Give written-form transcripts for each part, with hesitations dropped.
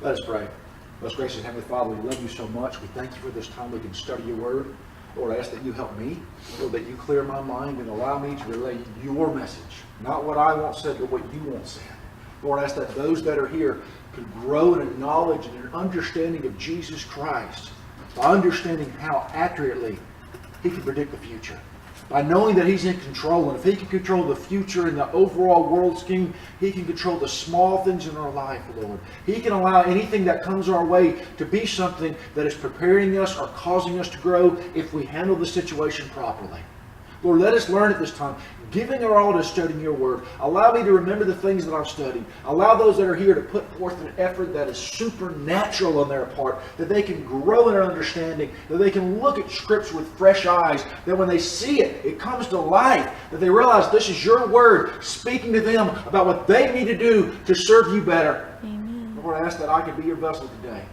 Let us pray. Most gracious Heavenly Father, we love you so much. We thank you for this time we can study your word. Lord, I ask that you help me. Lord, that you clear my mind and allow me to relay your message. Not what I want said, but what you want said. Lord, I ask that those that are here could grow in a knowledge and an understanding of Jesus Christ by understanding how accurately he can predict the future. By knowing that he's in control, and if he can control the future and the overall world scheme, he can control the small things in our life, Lord. He can allow anything that comes our way to be something that is preparing us or causing us to grow if we handle the situation properly. Lord, let us learn at this time, giving our all to studying your word. Allow me to remember the things that I've studied. Allow those that are here to put forth an effort that is supernatural on their part, that they can grow in their understanding, that they can look at Scripture with fresh eyes, that when they see it, it comes to life, that they realize this is your word speaking to them about what they need to do to serve you better. Amen. Lord, I ask that I could be your vessel today.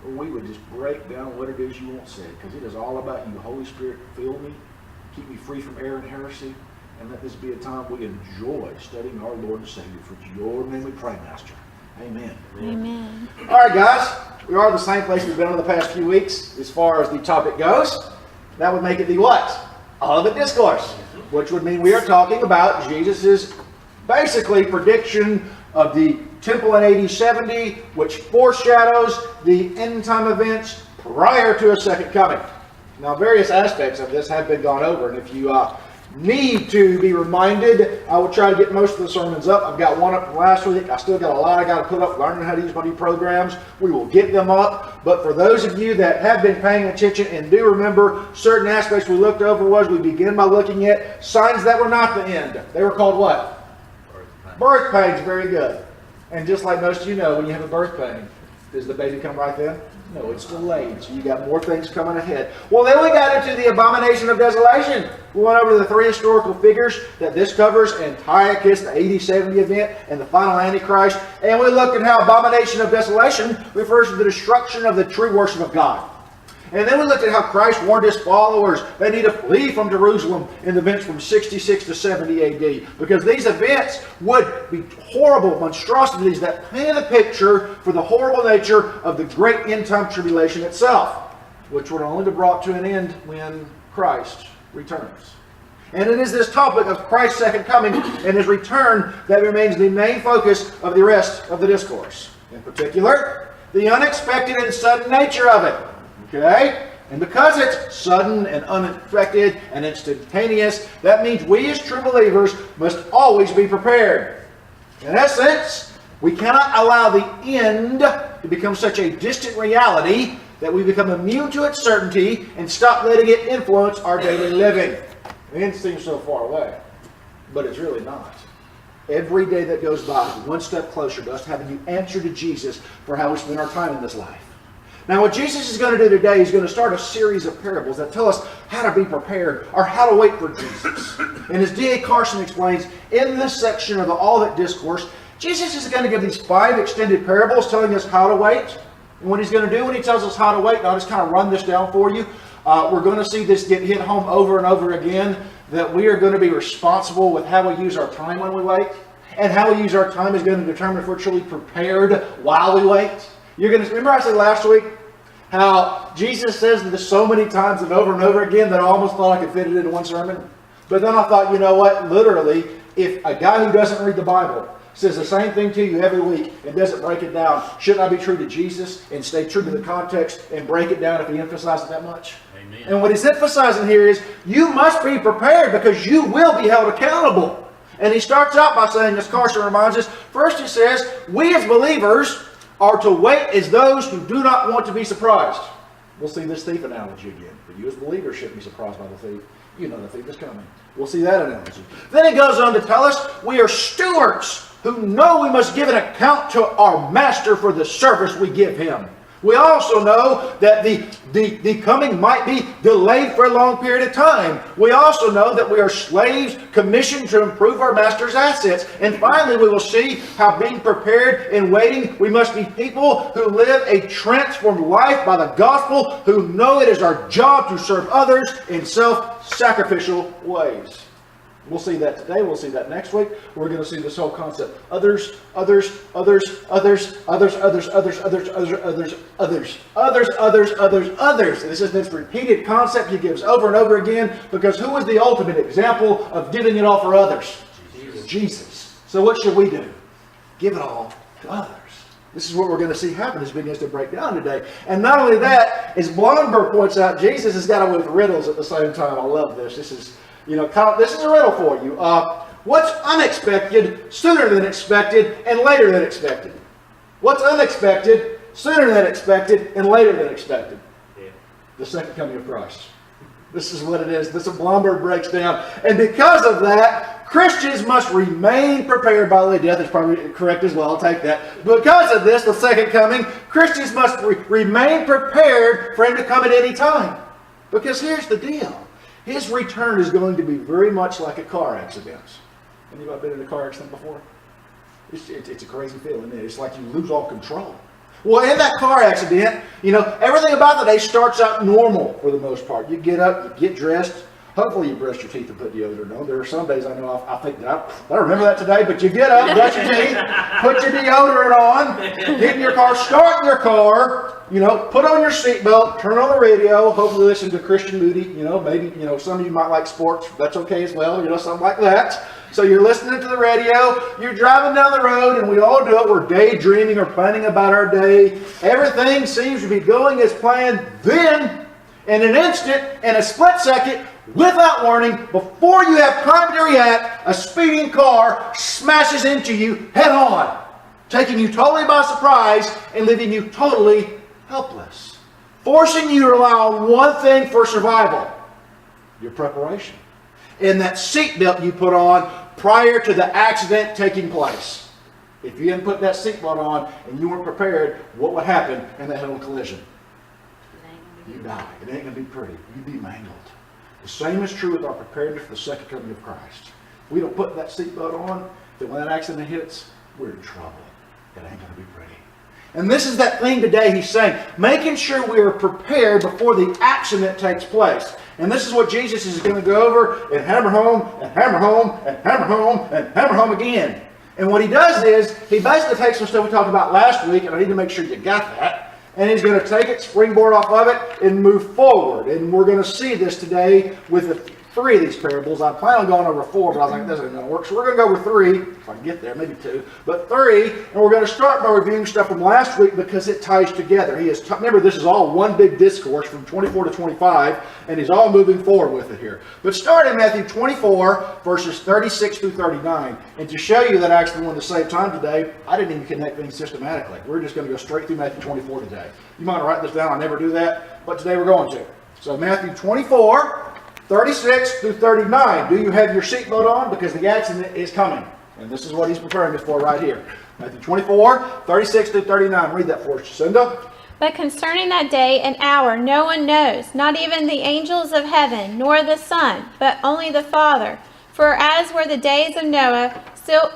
Or we would just break down what it is you want said, because it is all about you. Holy Spirit, fill me. Keep me free from error and heresy. And let this be a time we enjoy studying our Lord and Savior. For your name we pray, Master. Amen. Amen. All right, guys. We are the same place we've been on the past few weeks as far as the topic goes. That would make it the what? Olivet Discourse. Which would mean we are talking about Jesus' basically prediction of the temple in AD 70, which foreshadows the end time events prior to a second coming. Now, various aspects of this have been gone over, and if you need to be reminded, I will try to get most of the sermons up. I've got one up from last week. I still got a lot I got to put up, learning how to use my new programs. We will get them up. But for those of you that have been paying attention and do remember certain aspects we looked over was we began by looking at signs that were not the end. They were called what? Birth pains. Very good. And just like most of you know, when you have a birth pain, does the baby come right then? No, it's delayed. So you got more things coming ahead. Well, then we got into the abomination of desolation. We went over the three historical figures that this covers: Antiochus, the AD 70 event, and the final Antichrist. And we looked at how abomination of desolation refers to the destruction of the true worship of God. And then we looked at how Christ warned his followers they need to flee from Jerusalem in the events from 66 to 70 AD. Because these events would be horrible monstrosities that paint a picture for the horrible nature of the great end-time tribulation itself, which would only be brought to an end when Christ returns. And it is this topic of Christ's second coming and his return that remains the main focus of the rest of the discourse. In particular, the unexpected and sudden nature of it. Okay? And because it's sudden and unexpected and instantaneous, that means we as true believers must always be prepared. In essence, we cannot allow the end to become such a distant reality that we become immune to its certainty and stop letting it influence our daily living. The end seems so far away, but it's really not. Every day that goes by, one step closer to us having to answer to Jesus for how we spend our time in this life. Now, what Jesus is going to do today is going to start a series of parables that tell us how to be prepared or how to wait for Jesus. And as D.A. Carson explains, in this section of the Olivet Discourse, Jesus is going to give these 5 extended parables telling us how to wait. And what he's going to do when he tells us how to wait, and I'll just kind of run this down for you. We're going to see this get hit home over and over again, that we are going to be responsible with how we use our time when we wait. And how we use our time is going to determine if we're truly prepared while we wait. You're going to remember I said last week how Jesus says this so many times and over again that I almost thought I could fit it into one sermon. But then I thought, you know what? Literally, if a guy who doesn't read the Bible says the same thing to you every week and doesn't break it down, shouldn't I be true to Jesus and stay true to the context and break it down if he emphasizes that much? Amen. And what he's emphasizing here is you must be prepared because you will be held accountable. And he starts out by saying, as Carson reminds us, first he says, we as believers are to wait as those who do not want to be surprised. We'll see this thief analogy again. But you as believers shouldn't be surprised by the thief. You know the thief is coming. We'll see that analogy. Then he goes on to tell us we are stewards who know we must give an account to our master for the service we give him. We also know that the coming might be delayed for a long period of time. We also know that we are slaves commissioned to improve our master's assets. And finally, we will see how being prepared and waiting, we must be people who live a transformed life by the gospel, who know it is our job to serve others in self-sacrificial ways. We'll see that today. We'll see that next week. We're going to see this whole concept. Others, others, others, others, others, others, others, others, others, others, others, others, others, others, others. This is this repeated concept he gives over and over again, because who is the ultimate example of giving it all for others? Jesus. So what should we do? Give it all to others. This is what we're going to see happen as we begin to break down today. And not only that, as Blomberg points out, Jesus has got away with riddles at the same time. I love this. This is a riddle for you. What's unexpected, sooner than expected, and later than expected? What's unexpected, sooner than expected, and later than expected? Yeah. The second coming of Christ. This is what it is. This is what Blomberg breaks down. And because of that, Christians must remain prepared. By the way, death is probably correct as well. I'll take that. Because of this, the second coming, Christians must remain prepared for him to come at any time. Because here's the deal. His return is going to be very much like a car accident. Anybody been in a car accident before? It's a crazy feeling, isn't it? It's like you lose all control. Well, in that car accident, everything about the day starts out normal for the most part. You get up, you get dressed. Hopefully you brush your teeth and put deodorant on. There are some days I know I think that I remember that today, but you get up, brush your teeth, put your deodorant on, get in your car, start your car, put on your seatbelt, turn on the radio, hopefully listen to Christian Moody, maybe, some of you might like sports, that's okay as well, something like that. So you're listening to the radio, you're driving down the road, and we all do it. We're daydreaming or planning about our day. Everything seems to be going as planned. Then, in an instant, in a split second, without warning, before you have time to react, a speeding car smashes into you head on, taking you totally by surprise and leaving you totally helpless, forcing you to rely on one thing for survival: your preparation. And that seatbelt you put on prior to the accident taking place. If you hadn't put that seatbelt on and you weren't prepared, what would happen in that head-on collision? You die. It ain't going to be pretty. You'd be mangled. The same is true with our preparedness for the second coming of Christ. If we don't put that seatbelt on, then when that accident hits, we're in trouble. It ain't going to be pretty. And this is that thing today he's saying, making sure we are prepared before the accident takes place. And this is what Jesus is going to go over and hammer home and hammer home and hammer home and hammer home again. And what he does is, he basically takes some stuff we talked about last week, and I need to make sure you got that, and he's going to take it, springboard off of it, and move forward. And we're going to see this today with three of these parables. I plan on going over four, but I was like, this isn't going to work. So we're going to go over three, if I can get there, maybe two, but three. And we're going to start by reviewing stuff from last week because it ties together. Remember, this is all one big discourse from 24 to 25, and he's all moving forward with it here. But start in Matthew 24, verses 36 through 39. And to show you that I actually went at the same time today, I didn't even connect things systematically. We're just going to go straight through Matthew 24 today. You might write this down. I never do that, but today we're going to. So Matthew 24, 36 through 39. Do you have your seatbelt on? Because the accident is coming. And this is what he's preparing us for right here. Matthew 24, 36 through 39. Read that for us, Jacynda. But concerning that day and hour no one knows, not even the angels of heaven, nor the Son, but only the Father. For as were the days of Noah, so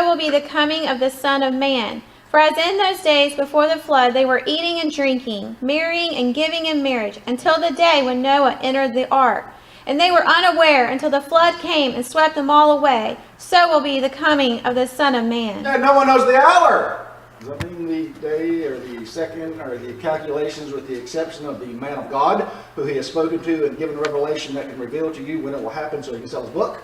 will be the coming of the Son of Man. For as in those days before the flood they were eating and drinking, marrying and giving in marriage, until the day when Noah entered the ark. And they were unaware until the flood came and swept them all away. So will be the coming of the Son of Man. And no one knows the hour. Does that mean the day or the second or the calculations, with the exception of the man of God who he has spoken to and given revelation that can reveal to you when it will happen so he can sell his book?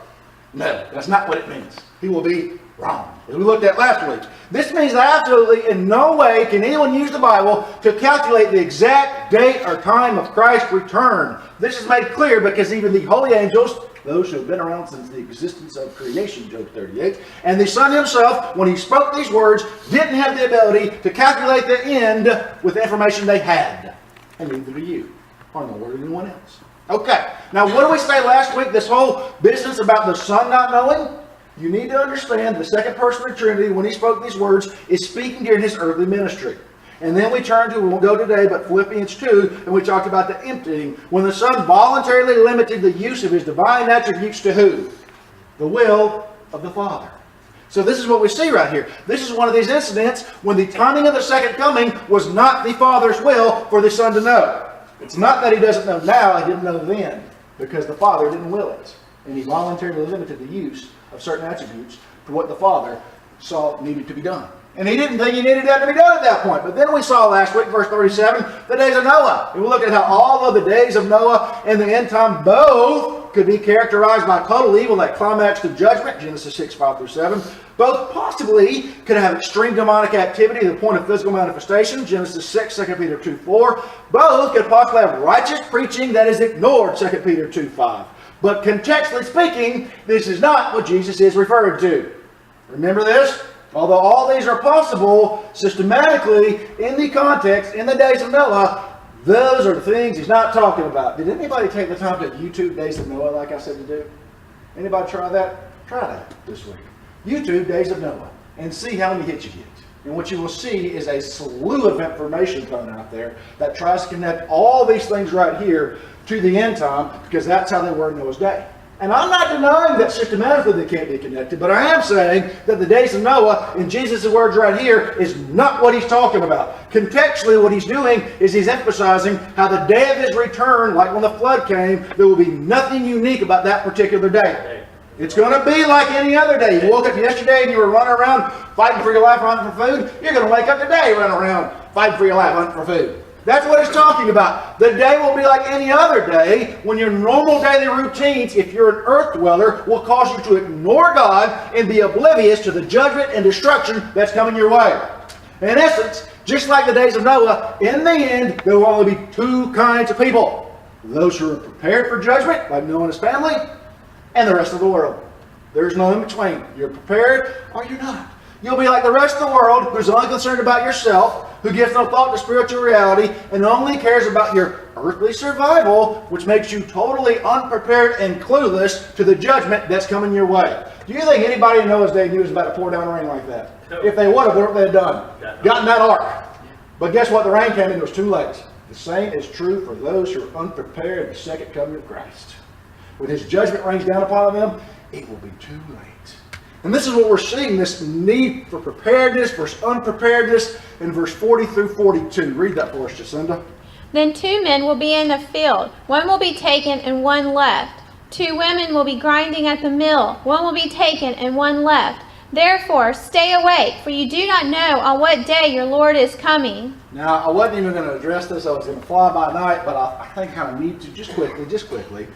No, that's not what it means. He will be wrong, as we looked at last week. This means that absolutely in no way can anyone use the Bible to calculate the exact date or time of Christ's return. This is made clear because even the holy angels, those who have been around since the existence of creation, Job 38, and the Son himself, when he spoke these words, didn't have the ability to calculate the end with the information they had. And neither do you, or nor will anyone else. Okay, now what did we say last week? This whole business about the Son not knowing? You need to understand the second person of the Trinity, when he spoke these words, is speaking during his earthly ministry. And then we turn to, we won't go today, but Philippians 2, and we talked about the emptying, when the Son voluntarily limited the use of his divine attributes to who? The will of the Father. So this is what we see right here. This is one of these incidents when the timing of the second coming was not the Father's will for the Son to know. It's not that he doesn't know now, he didn't know then, because the Father didn't will it. And he voluntarily limited the use of certain attributes to what the Father saw needed to be done. And he didn't think he needed that to be done at that point. But then we saw last week, verse 37, the days of Noah. And we looked at how all of the days of Noah and the end time both could be characterized by total evil that climaxed of judgment, Genesis 6, 5 through 7. Both possibly could have extreme demonic activity to the point of physical manifestation, Genesis 6, 2 Peter 2, 4. Both could possibly have righteous preaching that is ignored, 2 Peter 2, 5. But contextually speaking, this is not what Jesus is referring to. Remember this? Although all these are possible, systematically, in the context, in the days of Noah, those are the things he's not talking about. Did anybody take the time to YouTube Days of Noah like I said to do? Anybody try that? Try that this week. YouTube Days of Noah and see how many hits you get. And what you will see is a slew of information coming out there that tries to connect all these things right here to the end time, because that's how they were in Noah's day. And I'm not denying that systematically they can't be connected, but I am saying that the days of Noah, in Jesus' words right here, is not what he's talking about. Contextually, what he's doing is he's emphasizing how the day of his return, like when the flood came, there will be nothing unique about that particular day. It's going to be like any other day. You woke up yesterday and you were running around fighting for your life, hunting for food. You're going to wake up today running around fighting for your life, hunting for food. That's what it's talking about. The day will be like any other day when your normal daily routines, if you're an earth dweller, will cause you to ignore God and be oblivious to the judgment and destruction that's coming your way. In essence, just like the days of Noah, in the end, there will only be two kinds of people. Those who are prepared for judgment, like Noah and his family, and the rest of the world. There's no in between. You're prepared or you're not. You'll be like the rest of the world who's only concerned about yourself, who gives no thought to spiritual reality, and only cares about your earthly survival, which makes you totally unprepared and clueless to the judgment that's coming your way. Do you think anybody in Noah's day knew it was about to pour down rain like that? No. If they would have, what would they have done? Gotten that ark. But guess what? The rain came and it was too late. The same is true for those who are unprepared in the second coming of Christ. When his judgment rains down upon them, it will be too late. And this is what we're seeing, this need for preparedness versus unpreparedness in verse 40 through 42. Read that for us, Jacynda. Then 2 men will be in the field. One will be taken and one left. 2 women will be grinding at the mill. One will be taken and one left. Therefore, stay awake, for you do not know on what day your Lord is coming. Now, I wasn't even going to address this. I was going to fly by night, but I think I kind of need to just quickly.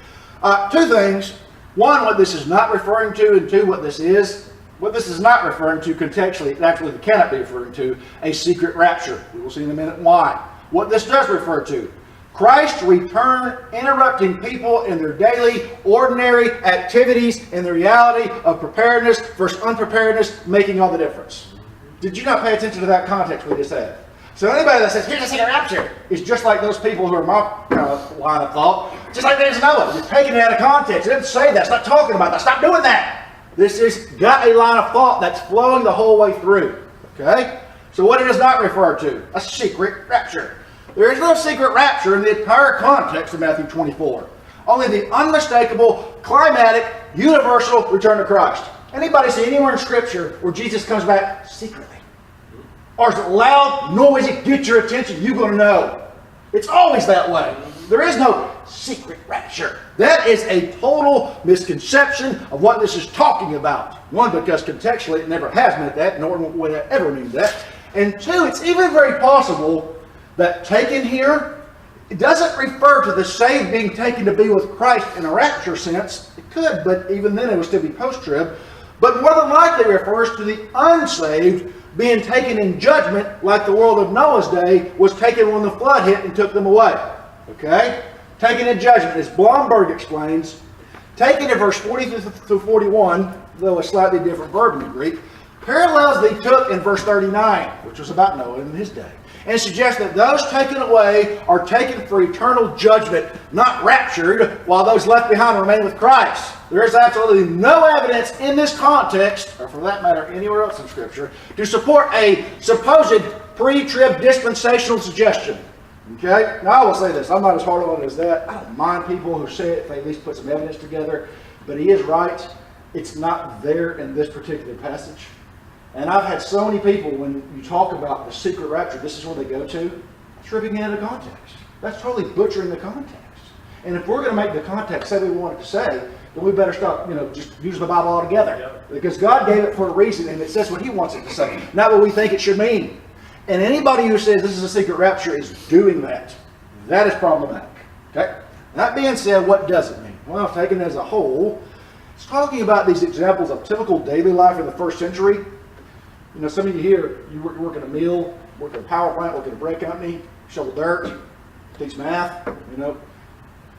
2 things. 1, what this is not referring to, and 2, what this is. What this is not referring to contextually, it actually cannot be referring to a secret rapture. We will see in a minute why. What this does refer to, Christ's return interrupting people in their daily, ordinary activities in the reality of preparedness versus unpreparedness, making all the difference. Did you not pay attention to that context we just had? So anybody that says, here's a secret rapture, is just like those people who are my line of thought. Just like there's Noah. You're taking it out of context. It doesn't say that. It's not talking about that. Stop doing that. This has got a line of thought that's flowing the whole way through. Okay? So what it does not refer to? A secret rapture. There is no secret rapture in the entire context of Matthew 24. Only the unmistakable, climatic, universal return to Christ. Anybody see anywhere in Scripture where Jesus comes back secretly? Or is it loud, noisy, get your attention, you're going to know? It's always that way. There is no secret rapture. That is a total misconception of what this is talking about. 1, because contextually it never has meant that, nor would it ever mean that. And 2, it's even very possible that taken here, it doesn't refer to the saved being taken to be with Christ in a rapture sense. It could, but even then it would still be post-trib. But more than likely refers to the unsaved being taken in judgment like the world of Noah's day was taken when the flood hit and took them away. Okay? Taken in judgment, as Blomberg explains, taken in verse 40 through 41, though a slightly different verb in the Greek, parallels the took in verse 39, which was about Noah in his day, and suggests that those taken away are taken for eternal judgment, not raptured, while those left behind remain with Christ. There is absolutely no evidence in this context, or for that matter anywhere else in Scripture, to support a supposed pre-trib dispensational suggestion. Okay? Now I will say this, I'm not as hard on it as that. I don't mind people who say it if they at least put some evidence together, but he is right. It's not there in this particular passage. And I've had so many people, when you talk about the secret rapture, this is where they go to. That's ripping it out of context. That's totally butchering the context. And if we're going to make the context say what we want it to say, then we better stop, just using the Bible altogether. Yep. Because God gave it for a reason, and it says what He wants it to say, not what we think it should mean. And anybody who says this is a secret rapture is doing that. That is problematic. Okay? That being said, what does it mean? Well, taken as a whole, it's talking about these examples of typical daily life in the first century. Some of you here, you work in a mill, work in a power plant, work in a bread company, shovel dirt, teach math,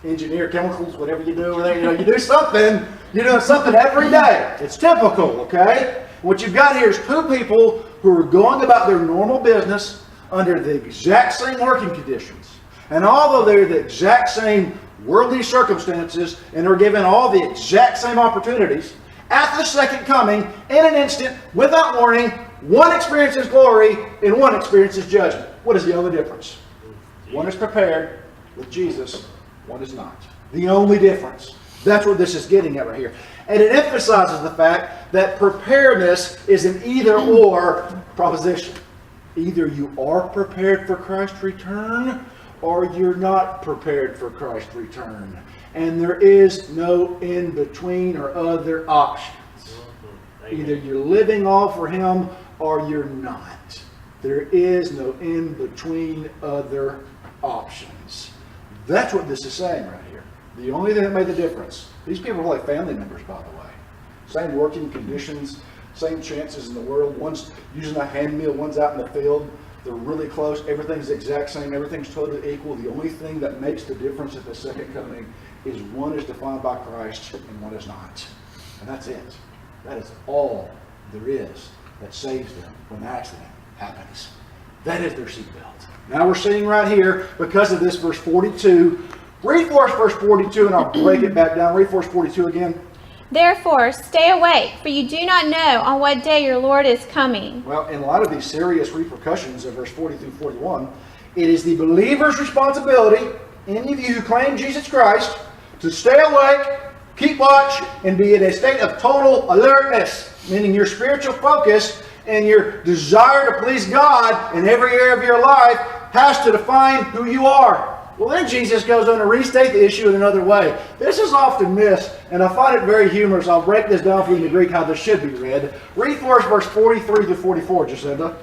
engineer chemicals, whatever you do over there. You do something. You're doing something every day. It's typical, okay? What you've got here is two people who are going about their normal business under the exact same working conditions. And although they're the exact same worldly circumstances and are given all the exact same opportunities, at the second coming, in an instant, without warning, one experiences glory and one experiences judgment. What is the only difference? One is prepared with Jesus, one is not. The only difference. That's what this is getting at right here. And it emphasizes the fact that preparedness is an either-or proposition. Either you are prepared for Christ's return, or you're not prepared for Christ's return. And there is no in-between or other options. Either you're living all for Him or you're not. There is no in-between other options. That's what this is saying right here. The only thing that made the difference, these people are like family members, by the way. Same working conditions, same chances in the world. One's using a hand mill, one's out in the field. They're really close. Everything's the exact same. Everything's totally equal. The only thing that makes the difference at the second coming is one is defined by Christ and one is not. And that's it. That is all there is that saves them when the accident happens. That is their seatbelt. Now we're seeing right here, because of this, verse 42. Read for us verse 42 and I'll break it back down. Read for us 42 again. Therefore, stay awake, for you do not know on what day your Lord is coming. Well, in light of these serious repercussions of verse 40 through 41, it is the believer's responsibility, any of you who claim Jesus Christ, to stay awake, keep watch, and be in a state of total alertness, meaning your spiritual focus and your desire to please God in every area of your life has to define who you are. Well, then Jesus goes on to restate the issue in another way. This is often missed, and I find it very humorous. I'll break this down for you in the Greek how this should be read. Read for us verse 43 to 44, Jacynda.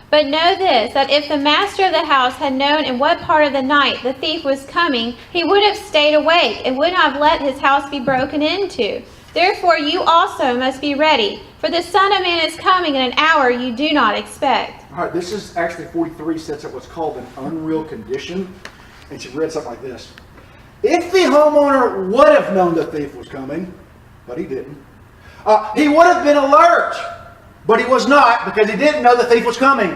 But know this, that if the master of the house had known in what part of the night the thief was coming, he would have stayed awake and would not have let his house be broken into. Therefore you also must be ready, for the Son of Man is coming in an hour you do not expect. All right, this is actually 43 sets up what's called an unreal condition. And she read something like this. If the homeowner would have known the thief was coming, but he didn't, he would have been alert, but he was not because he didn't know the thief was coming.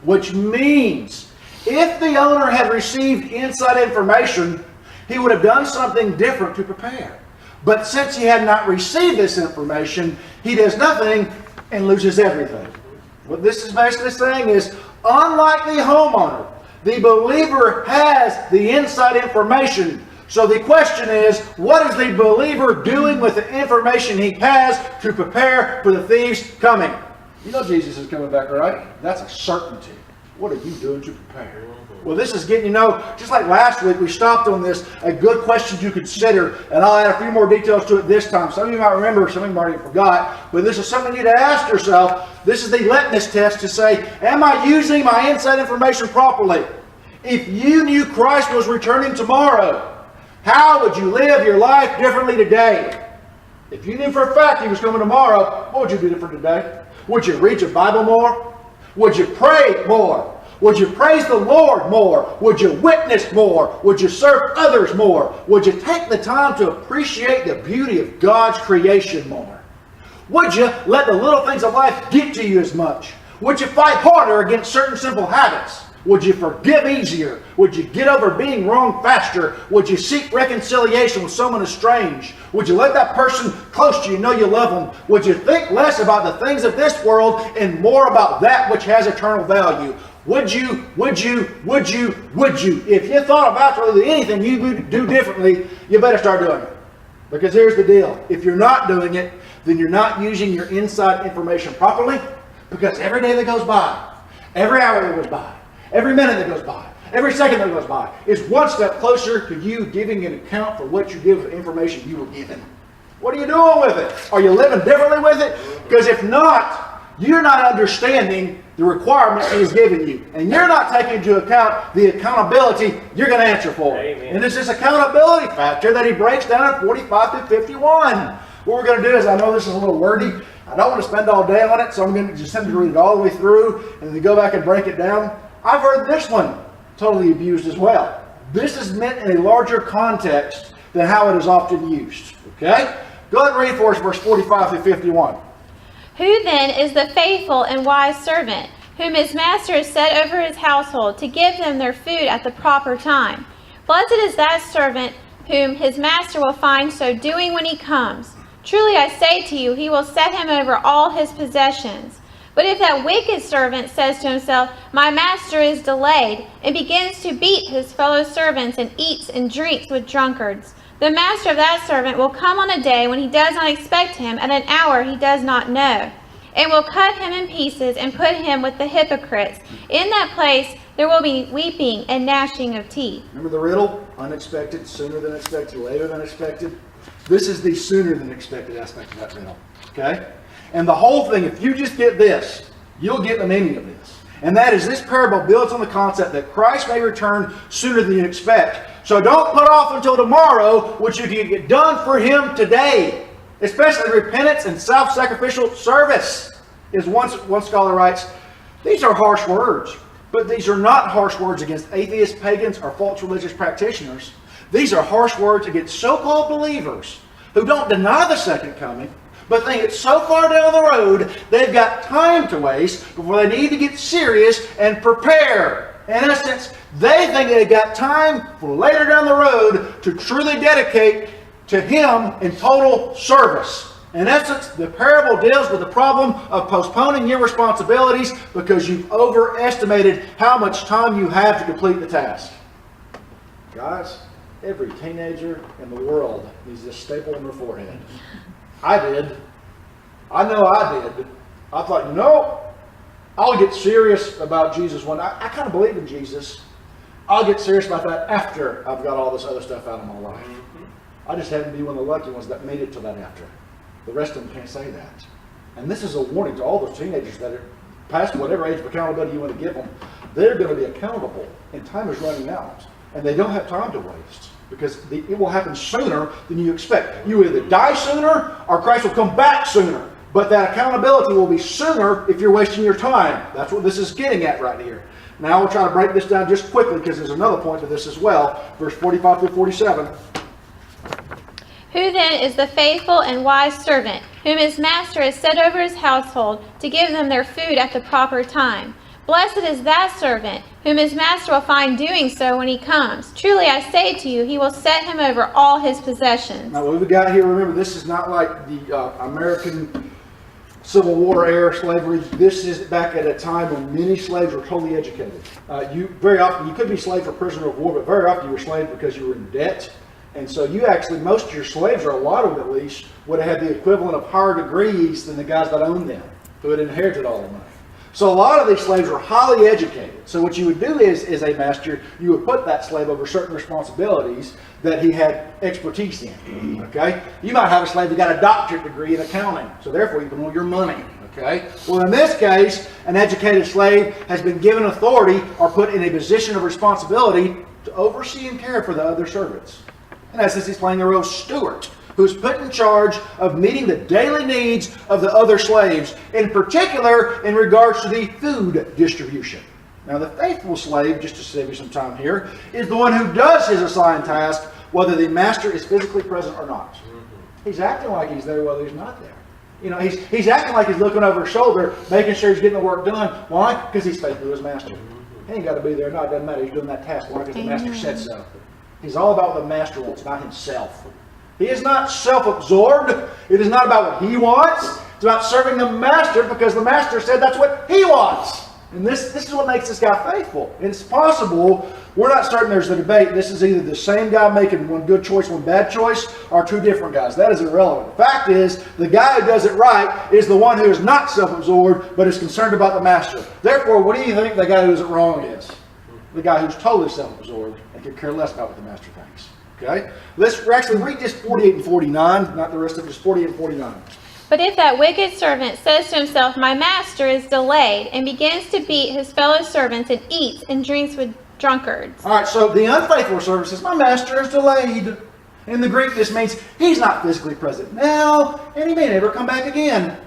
Which means, if the owner had received inside information, he would have done something different to prepare. But since he had not received this information, he does nothing and loses everything. What this is basically saying is, unlike the homeowner, the believer has the inside information. So the question is, what is the believer doing with the information he has to prepare for the thief's coming? You know Jesus is coming back, right? That's a certainty. What are you doing to prepare? Well, this is getting, just like last week, we stopped on this, a good question to consider, and I'll add a few more details to it this time. Some of you might remember, some of you already forgot, but this is something you need to ask yourself. This is the litmus test to say, am I using my inside information properly? If you knew Christ was returning tomorrow, how would you live your life differently today? If you knew for a fact He was coming tomorrow, what would you do different today? Would you read your Bible more? Would you pray more? Would you praise the Lord more? Would you witness more? Would you serve others more? Would you take the time to appreciate the beauty of God's creation more? Would you let the little things of life get to you as much? Would you fight harder against certain simple habits? Would you forgive easier? Would you get over being wrong faster? Would you seek reconciliation with someone estranged? Would you let that person close to you know you love them? Would you think less about the things of this world and more about that which has eternal value? Would you? If you thought of absolutely anything you would do differently, you better start doing it. Because here's the deal. If you're not doing it, then you're not using your inside information properly. Because every day that goes by, every hour that goes by, every minute that goes by, every second that goes by is one step closer to you giving an account for what you did with the information you were given. What are you doing with it? Are you living differently with it? Because if not, you're not understanding the requirements He has given you. And you're not taking into account the accountability you're going to answer for. Amen. And it's this accountability factor that He breaks down in 45 through 51. What we're going to do is, I know this is a little wordy. I don't want to spend all day on it, so I'm going to just simply read it all the way through and then go back and break it down. I've heard this one totally abused as well. This is meant in a larger context than how it is often used. Okay? Go ahead and read for us verse 45 through 51. Who then is the faithful and wise servant, whom his master has set over his household to give them their food at the proper time? Blessed is that servant whom his master will find so doing when he comes. Truly I say to you, he will set him over all his possessions. But if that wicked servant says to himself, my master is delayed, and begins to beat his fellow servants and eats and drinks with drunkards, the master of that servant will come on a day when he does not expect him, at an hour he does not know, and will cut him in pieces and put him with the hypocrites. In that place there will be weeping and gnashing of teeth. Remember the riddle? Unexpected, sooner than expected, later than expected. This is the sooner than expected aspect of that riddle. Okay? And the whole thing, if you just get this, you'll get the meaning of this. And that is, this parable builds on the concept that Christ may return sooner than you expect. So don't put off until tomorrow what you can get done for Him today. Especially repentance and self-sacrificial service. As one scholar writes, these are harsh words. But these are not harsh words against atheists, pagans, or false religious practitioners. These are harsh words against so-called believers who don't deny the second coming, but think it's so far down the road they've got time to waste before they need to get serious and prepare. In essence, they think they've got time for later down the road to truly dedicate to Him in total service. In essence, the parable deals with the problem of postponing your responsibilities because you've overestimated how much time you have to complete the task. Guys, every teenager in the world needs this staple in their forehead. I did. I know I did. I thought, I'll get serious about Jesus when I kind of believe in Jesus. I'll get serious about that after I've got all this other stuff out of my life. I just happen to be one of the lucky ones that made it to that after. The rest of them can't say that. And this is a warning to all those teenagers that are past whatever age of accountability you want to give them. They're going to be accountable, and time is running out. And they don't have time to waste, because it will happen sooner than you expect. You either die sooner or Christ will come back sooner. But that accountability will be sooner if you're wasting your time. That's what this is getting at right here. Now we'll try to break this down just quickly because there's another point to this as well. Verse 45 through 47. Who then is the faithful and wise servant, whom his master has set over his household to give them their food at the proper time? Blessed is that servant, whom his master will find doing so when he comes. Truly I say to you, he will set him over all his possessions. Now what we've got here, remember, this is not like the American Civil War era slavery. This is back at a time when many slaves were totally educated. Very often, you could be slave or prisoner of war, but very often you were slave because you were in debt. And so you actually, most of your slaves, or a lot of them at least, would have had the equivalent of higher degrees than the guys that owned them, who had inherited all the money. So a lot of these slaves were highly educated. So what you would do is, as a master, you would put that slave over certain responsibilities that he had expertise in. Okay? You might have a slave that got a doctorate degree in accounting, so therefore you can owe your money. Okay? Well, in this case, an educated slave has been given authority or put in a position of responsibility to oversee and care for the other servants. In essence, he's playing the role of steward, who's put in charge of meeting the daily needs of the other slaves, in particular in regards to the food distribution. Now, the faithful slave, just to save you some time here, is the one who does his assigned task, whether the master is physically present or not. He's acting like he's there whether he's not there. He's acting like he's looking over his shoulder, making sure he's getting the work done. Why? Because he's faithful to his master. He ain't got to be there or not. It doesn't matter. He's doing that task. Why? Because the master said so. He's all about what the master wants, not himself. He is not self-absorbed. It is not about what he wants. It's about serving the master because the master said that's what he wants. And this is what makes this guy faithful. And it's possible, we're not certain there's a debate. This is either the same guy making one good choice, one bad choice, or two different guys. That is irrelevant. The fact is, the guy who does it right is the one who is not self-absorbed, but is concerned about the master. Therefore, what do you think the guy who does it wrong is? The guy who's totally self-absorbed and could care less about what the master thinks. Okay? Let's actually read just 48 and 49, not the rest of it, just 48 and 49. But if that wicked servant says to himself, my master is delayed, and begins to beat his fellow servants and eats and drinks with drunkards. All right, so the unfaithful servant says, my master is delayed. In the Greek, this means he's not physically present now, and he may never come back again.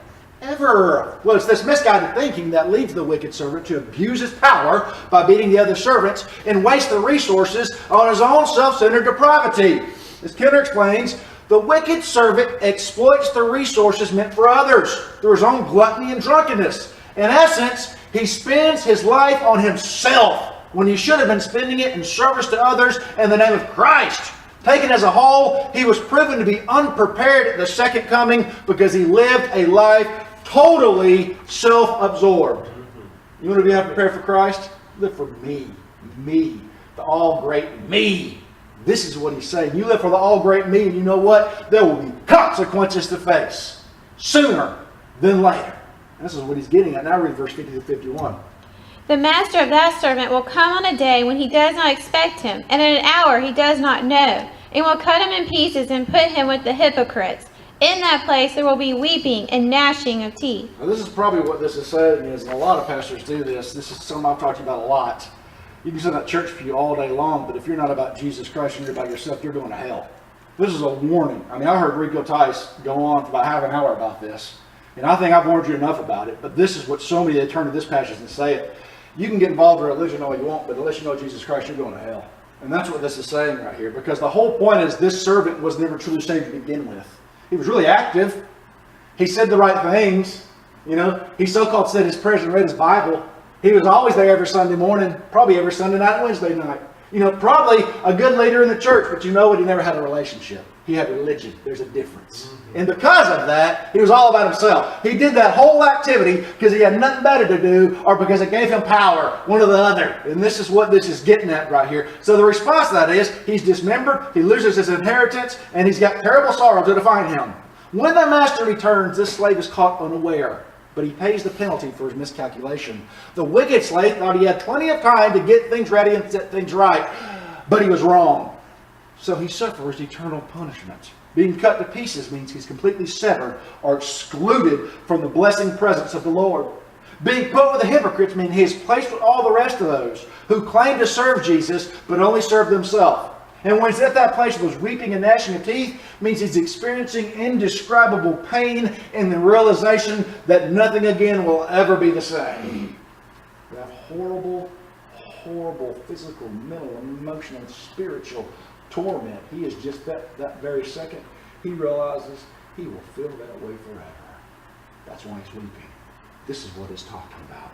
Ever. Well, it's this misguided thinking that leads the wicked servant to abuse his power by beating the other servants and waste the resources on his own self-centered depravity. As Kenner explains, the wicked servant exploits the resources meant for others through his own gluttony and drunkenness. In essence, he spends his life on himself when he should have been spending it in service to others in the name of Christ. Taken as a whole, he was proven to be unprepared at the second coming because he lived a life totally self-absorbed. You want to be unprepared for Christ? Live for me, the all-great me. This is what he's saying. You live for the all-great me, and you know what? There will be consequences to face sooner than later. And this is what he's getting at. Now read verse 50 to 51. The master of that servant will come on a day when he does not expect him, and in an hour he does not know, and will cut him in pieces and put him with the hypocrites. In that place there will be weeping and gnashing of teeth. Now this is probably what this is saying is, and a lot of pastors do this. This is something I've talked about a lot. You can sit in that church pew all day long, but if you're not about Jesus Christ and you're about yourself, you're going to hell. This is a warning. I mean, I heard Rico Tice go on for about half an hour about this, and I think I've warned you enough about it, but this is what so many, they turn to this passage and say it. You can get involved in religion all you want, but unless you know Jesus Christ, you're going to hell. And that's what this is saying right here, because the whole point is this servant was never truly saved to begin with. He was really active. He said the right things. You know, he so-called said his prayers and read his Bible. He was always there every Sunday morning, probably every Sunday night and Wednesday night. You know, probably a good leader in the church, but you know what? He never had a relationship. He had religion. There's a difference. And because of that, he was all about himself. He did that whole activity because he had nothing better to do or because it gave him power, one or the other. And this is what this is getting at right here. So the response to that is he's dismembered, he loses his inheritance, and he's got terrible sorrow to define him. When the master returns, this slave is caught unaware, but he pays the penalty for his miscalculation. The wicked slave thought he had plenty of time to get things ready and set things right, but he was wrong. So he suffers eternal punishment. Being cut to pieces means he's completely severed or excluded from the blessing presence of the Lord. Being put with the hypocrites means he is placed with all the rest of those who claim to serve Jesus but only serve themselves. And when he's at that place of those weeping and gnashing of teeth, means he's experiencing indescribable pain in the realization that nothing again will ever be the same. That horrible, horrible physical, mental, emotional, and spiritual torment. He is just that very second. He realizes he will feel that way forever. That's why he's weeping. This is what it's talking about.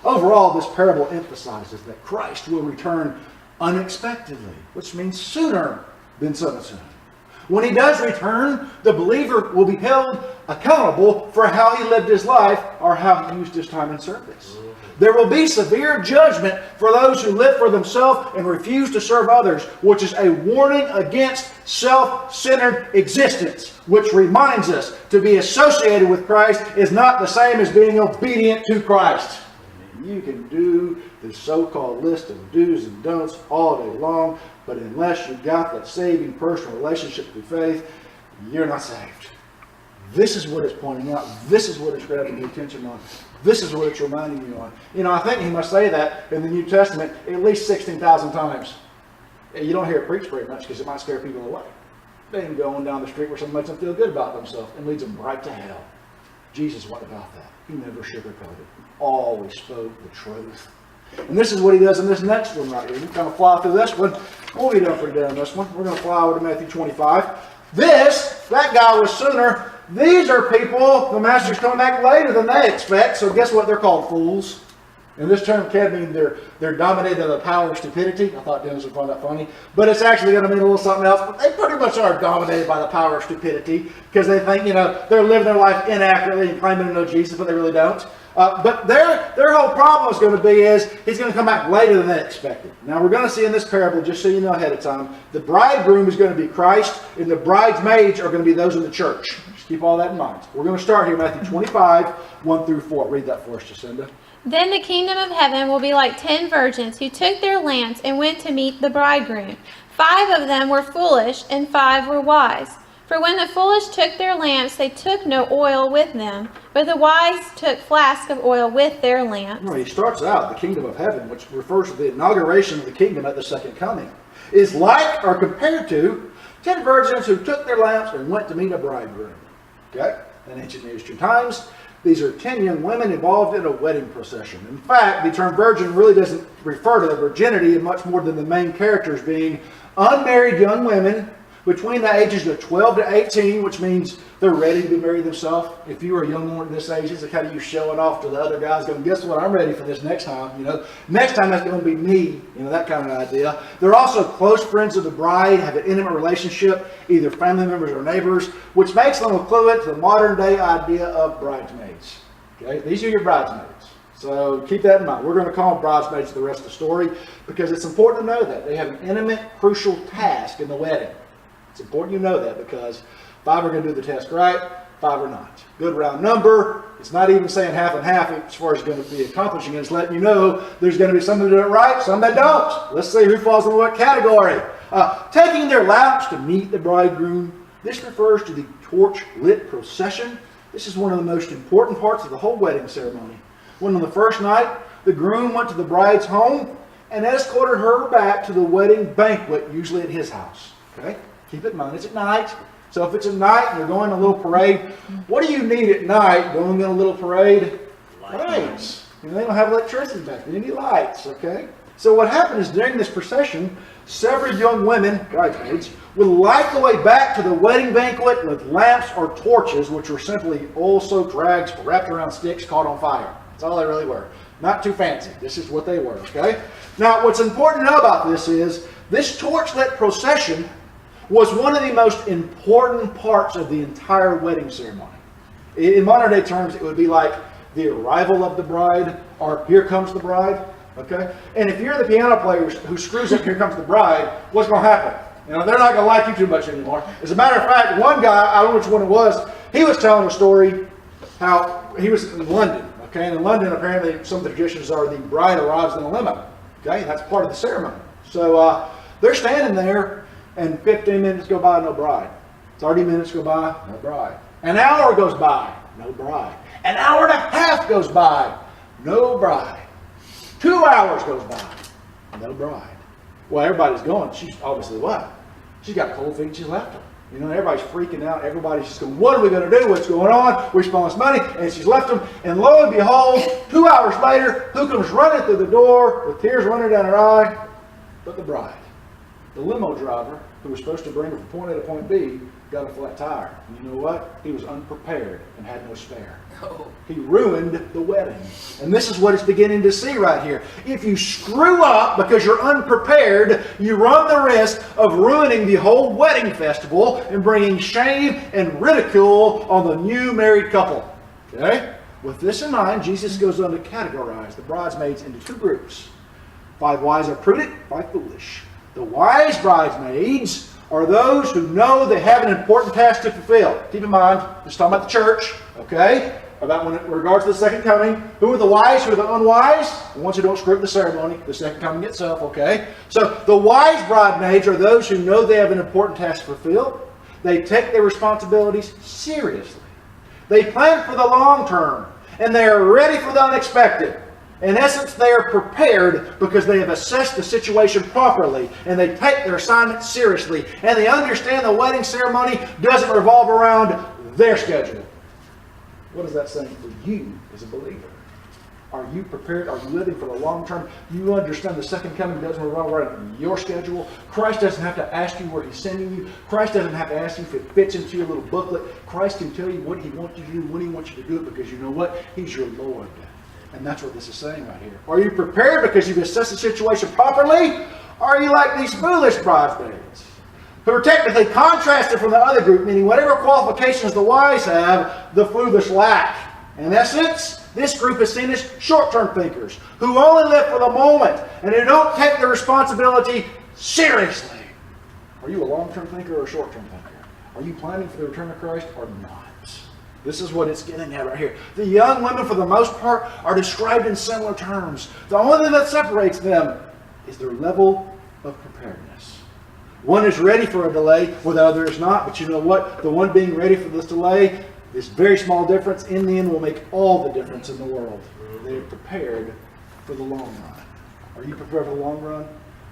Overall, this parable emphasizes that Christ will return unexpectedly, which means sooner than so soon. When he does return, the believer will be held accountable for how he lived his life or how he used his time in service. There will be severe judgment for those who live for themselves and refuse to serve others, which is a warning against self-centered existence, which reminds us to be associated with Christ is not the same as being obedient to Christ. You can do the so-called list of do's and don'ts all day long, but unless you've got that saving personal relationship through faith, you're not saved. This is what it's pointing out. This is what it's grabbing your attention on. This is what it's reminding you on. You know, I think he must say that in the New Testament at least 16,000 times. You don't hear it preached very much because it might scare people away. They can go on down the street where something makes them feel good about themselves and leads them right to hell. Jesus, what about that? He never sugarcoated. Always spoke the truth. And this is what he does in this next one right here. We kind of fly through this one. We'll be done for today on this one. We're going to fly over to Matthew 25. That guy was sooner. These are people, the master's coming back later than they expect. So guess what? They're called fools. And this term can mean they're dominated by the power of stupidity. I thought Dennis would find that funny. But it's actually going to mean a little something else. But they pretty much are dominated by the power of stupidity because they think, they're living their life inaccurately and claiming to know Jesus, but they really don't. But their whole problem is going to be he's going to come back later than they expected. Now we're going to see in this parable, just so you know ahead of time, the bridegroom is going to be Christ and the bridesmaids are going to be those in the church. Just keep all that in mind. We're going to start here, Matthew 25, 1 through 4. Read that for us, Jacynda. Then the kingdom of heaven will be like 10 virgins who took their lamps and went to meet the bridegroom. 5 of them were foolish, and 5 were wise. For when the foolish took their lamps, they took no oil with them, but the wise took flasks of oil with their lamps. Well, he starts out, the kingdom of heaven, which refers to the inauguration of the kingdom at the second coming, is like or compared to 10 virgins who took their lamps and went to meet a bridegroom. Okay? In ancient Near Eastern times, these are 10 young women involved in a wedding procession. In fact, the term virgin really doesn't refer to their virginity much more than the main characters being unmarried young women between the ages of 12 to 18, which means they're ready to be married themselves. If you are a young woman at this age, it's kind of you showing off to the other guys going, guess what, I'm ready for this next time. Next time that's going to be me, that kind of idea. They're also close friends of the bride, have an intimate relationship, either family members or neighbors, which makes them equivalent to the modern day idea of bridesmaids. Okay, these are your bridesmaids. So keep that in mind. We're going to call them bridesmaids the rest of the story because it's important to know that. They have an intimate, crucial task in the wedding. It's important you know that because 5 are going to do the task right, 5 are not. Good round number. It's not even saying half and half as far as going to be accomplishing it. It's letting you know there's going to be some that do it right, some that don't. Let's see who falls in what category. Taking their lamps to meet the bridegroom. This refers to the torch-lit procession. This is one of the most important parts of the whole wedding ceremony. When on the first night, the groom went to the bride's home and escorted her back to the wedding banquet, usually at his house. Okay? Keep it in mind, it's at night. So if it's at night and you're going on a little parade, what do you need at night going on a little parade? Lights. They don't have electricity back then. You need lights, okay? So what happened is during this procession, several young women, bridesmaids, would light the way back to the wedding banquet with lamps or torches, which were simply oil-soaked rags wrapped around sticks caught on fire. That's all they really were. Not too fancy. This is what they were, okay? Now, what's important to know about this is this torch-lit procession was one of the most important parts of the entire wedding ceremony. In modern day terms, it would be like the arrival of the bride or here comes the bride. Okay? And if you're the piano player who screws up Here Comes the Bride, what's going to happen? They're not going to like you too much anymore. As a matter of fact, one guy, I don't know which one it was, he was telling a story how he was in London. Okay? And in London, apparently, some of the traditions are the bride arrives in a limo. Okay? That's part of the ceremony. So they're standing there, and 15 minutes go by, no bride. 30 minutes go by, no bride. An hour goes by, no bride. An hour and a half goes by, no bride. 2 hours goes by, no bride. Well, everybody's going. She's obviously what? She's got cold feet. She's left her. Everybody's freaking out. Everybody's just going, what are we going to do? What's going on? We spent us money. And she's left them. And lo and behold, 2 hours later, who comes running through the door with tears running down her eye? But the bride. The limo driver, who was supposed to bring her from point A to point B, got a flat tire. And you know what? He was unprepared and had no spare. Oh. He ruined the wedding. And this is what it's beginning to see right here. If you screw up because you're unprepared, you run the risk of ruining the whole wedding festival and bringing shame and ridicule on the new married couple. Okay? With this in mind, Jesus goes on to categorize the bridesmaids into 2 groups. 5 wise are prudent, 5 foolish. The wise bridesmaids are those who know they have an important task to fulfill. Keep in mind, just talking about the church, okay? About when it regards to the second coming. Who are the wise? Who are the unwise? The ones who don't screw up the ceremony, the second coming itself, okay? So the wise bridesmaids are those who know they have an important task to fulfill. They take their responsibilities seriously. They plan for the long term, and they are ready for the unexpected. In essence, they are prepared because they have assessed the situation properly and they take their assignment seriously and they understand the wedding ceremony doesn't revolve around their schedule. What is that saying for you as a believer? Are you prepared? Are you living for the long term? You understand the second coming doesn't revolve around your schedule. Christ doesn't have to ask you where He's sending you. Christ doesn't have to ask you if it fits into your little booklet. Christ can tell you what He wants you to do, when He wants you to do it, because you know what? He's your Lord. And that's what this is saying right here. Are you prepared because you've assessed the situation properly? Or are you like these foolish bridesmaids who are technically contrasted from the other group, meaning whatever qualifications the wise have, the foolish lack? In essence, this group is seen as short-term thinkers who only live for the moment and who don't take their responsibility seriously. Are you a long-term thinker or a short-term thinker? Are you planning for the return of Christ or not? This is what it's getting at right here. The young women, for the most part, are described in similar terms. The only thing that separates them is their level of preparedness. One is ready for a delay, where the other is not. But you know what? The one being ready for this delay, this very small difference, in the end will make all the difference in the world. They are prepared for the long run. Are you prepared for the long run?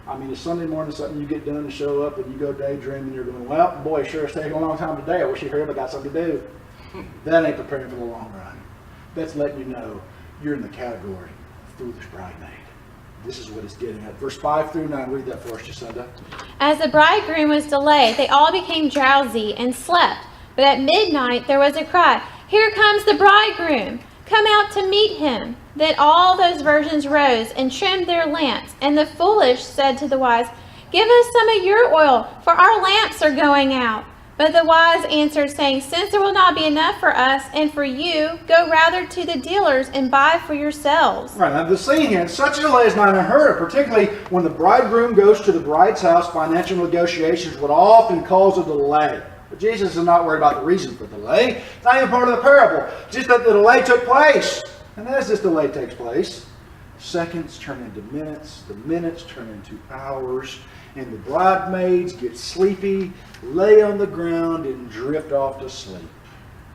I mean, is Sunday morning something you get done to show up and you go daydream and you're going, well, boy, sure it's taking a long time today. I wish you heard I got something to do. That ain't preparing for the long run. That's letting you know you're in the category of foolish bridemaid. This is what it's getting at. Verse 5 through 9. Read that for us, Jacynda. As the bridegroom was delayed, they all became drowsy and slept. But at midnight there was a cry, "Here comes the bridegroom! Come out to meet him!" Then all those virgins rose and trimmed their lamps. And the foolish said to the wise, "Give us some of your oil, for our lamps are going out." But the wise answered, saying, "Since there will not be enough for us and for you, go rather to the dealers and buy for yourselves." Right, now the scene here, such a delay is not unheard of, particularly when the bridegroom goes to the bride's house. Financial negotiations would often cause a delay. But Jesus is not worried about the reason for delay. It's not even part of the parable. Just that the delay took place. And as this delay takes place, seconds turn into minutes, the minutes turn into hours, and the bridesmaids get sleepy, lay on the ground, and drift off to sleep.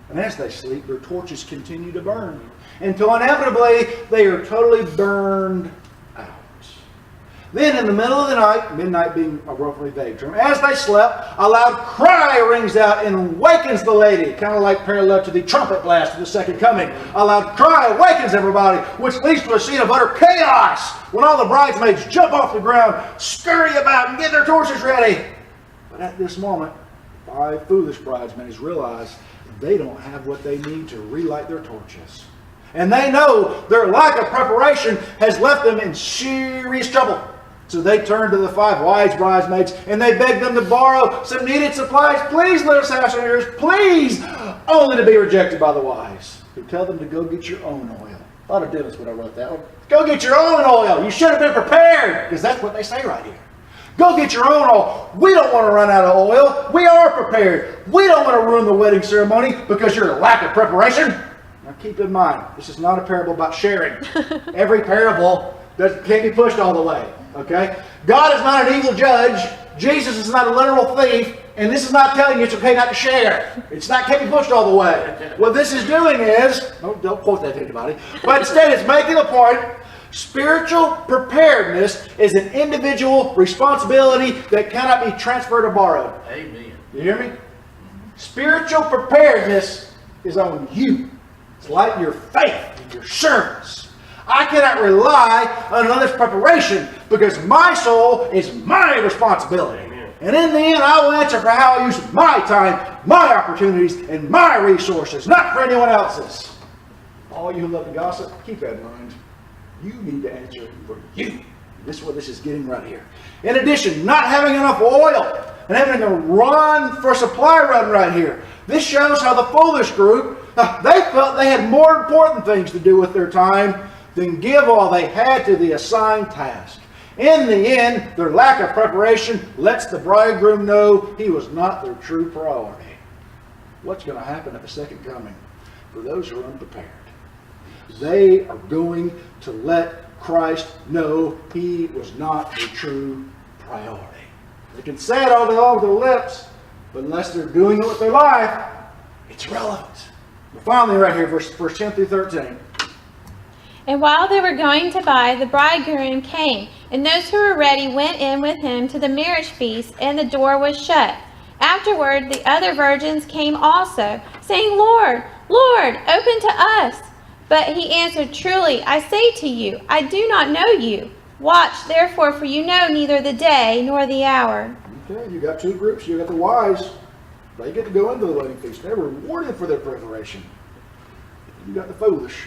And as they sleep, their torches continue to burn, until inevitably they are totally burned out. Then in the middle of the night, midnight being a roughly vague term, as they slept, a loud cry rings out and wakens the lady, kind of like parallel to the trumpet blast of the second coming. A loud cry awakens everybody, which leads to a scene of utter chaos, when all the bridesmaids jump off the ground, scurry about, and get their torches ready. But at this moment, 5 foolish bridesmaids realize they don't have what they need to relight their torches. And they know their lack of preparation has left them in serious trouble. So they turn to the 5 wise bridesmaids and they beg them to borrow some needed supplies. Please let us have some of yours, please, only to be rejected by the wise, who tell them to go get your own oil. A lot of difference when I wrote that one. Go get your own oil. You should have been prepared, because that's what they say right here. Go get your own oil. We don't want to run out of oil. We are prepared. We don't want to ruin the wedding ceremony because of your lack of preparation. Now keep in mind, this is not a parable about sharing. Every parable can't be pushed all the way. Okay? God is not an evil judge. Jesus is not a literal thief. And this is not telling you it's okay not to share. It's not can't be pushed all the way. What this is doing is, don't quote that to anybody, but instead it's making a point. Spiritual preparedness is an individual responsibility that cannot be transferred or borrowed. Amen. You hear me? Spiritual preparedness is on you. It's like your faith and your service. I cannot rely on another's preparation because my soul is my responsibility. Amen. And in the end, I will answer for how I use my time, my opportunities, and my resources, not for anyone else's. All you who love to gossip, keep that in mind. You need to answer for you. This is what this is getting right here. In addition, not having enough oil and having a run for supply run right here. This shows how the foolish group, they felt they had more important things to do with their time than give all they had to the assigned task. In the end, their lack of preparation lets the bridegroom know he was not their true priority. What's going to happen at the second coming for those who are unprepared? They are going to let Christ know he was not their true priority. They can say it all day long with their lips, but unless they're doing it with their life, it's irrelevant. But finally, right here, verse 10 through 13. And while they were going to buy, the bridegroom came, and those who were ready went in with him to the marriage feast, and the door was shut. Afterward, the other virgins came also, saying, "Lord, Lord, open to us." But he answered, "Truly, I say to you, I do not know you. Watch, therefore, for you know neither the day nor the hour." Okay, you got 2 groups. You got the wise. They get to go into the wedding feast. They're rewarded for their preparation. You got the foolish.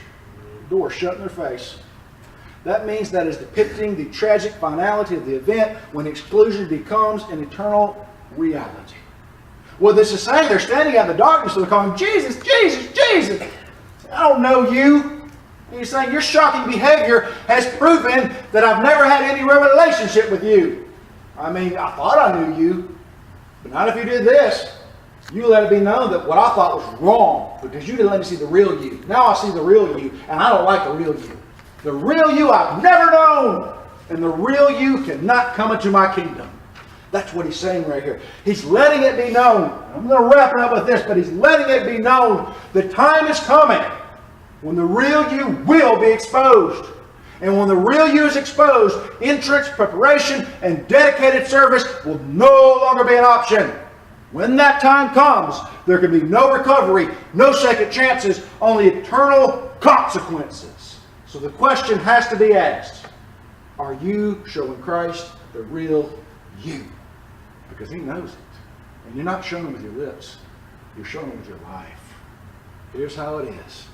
Door shut in their face. That means that is depicting the tragic finality of the event when exclusion becomes an eternal reality. What this is saying, they're standing out in the darkness and they're calling, "Jesus, Jesus, Jesus." I don't know you. And he's saying your shocking behavior has proven that I've never had any real relationship with you. I mean, I thought I knew you, but not if you did this. You let it be known that what I thought was wrong because you didn't let me see the real you. Now I see the real you, and I don't like the real you. The real you I've never known, and the real you cannot come into my kingdom. That's what he's saying right here. He's letting it be known. I'm going to wrap it up with this, but he's letting it be known. The time is coming when the real you will be exposed. And when the real you is exposed, entrance, preparation, and dedicated service will no longer be an option. When that time comes, there can be no recovery, no second chances, only eternal consequences. So the question has to be asked, are you showing Christ the real you? Because he knows it. And you're not showing him with your lips. You're showing him with your life. Here's how it is.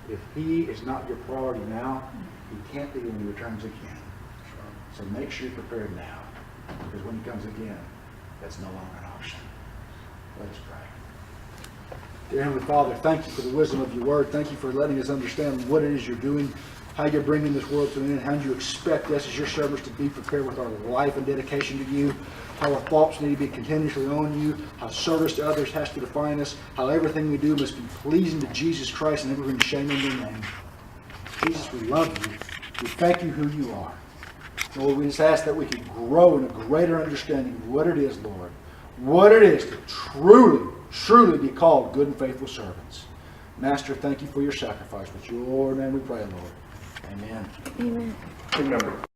If he is not your priority now, he can't be when he returns again. So make sure you're prepared now. Because when he comes again, that's no longer an option. Let us pray. Dear Heavenly Father, thank you for the wisdom of your word. Thank you for letting us understand what it is you're doing, how you're bringing this world to an end, how you expect us as your servants to be prepared with our life and dedication to you, how our thoughts need to be continuously on you, how service to others has to define us, how everything we do must be pleasing to Jesus Christ and never bring shame in your name. Jesus, we love you. We thank you who you are. Lord, we just ask that we can grow in a greater understanding of what it is, Lord, what it is to truly be called good and faithful servants. Master, thank you for your sacrifice. With your name we pray, Lord. Amen. Amen. Remember.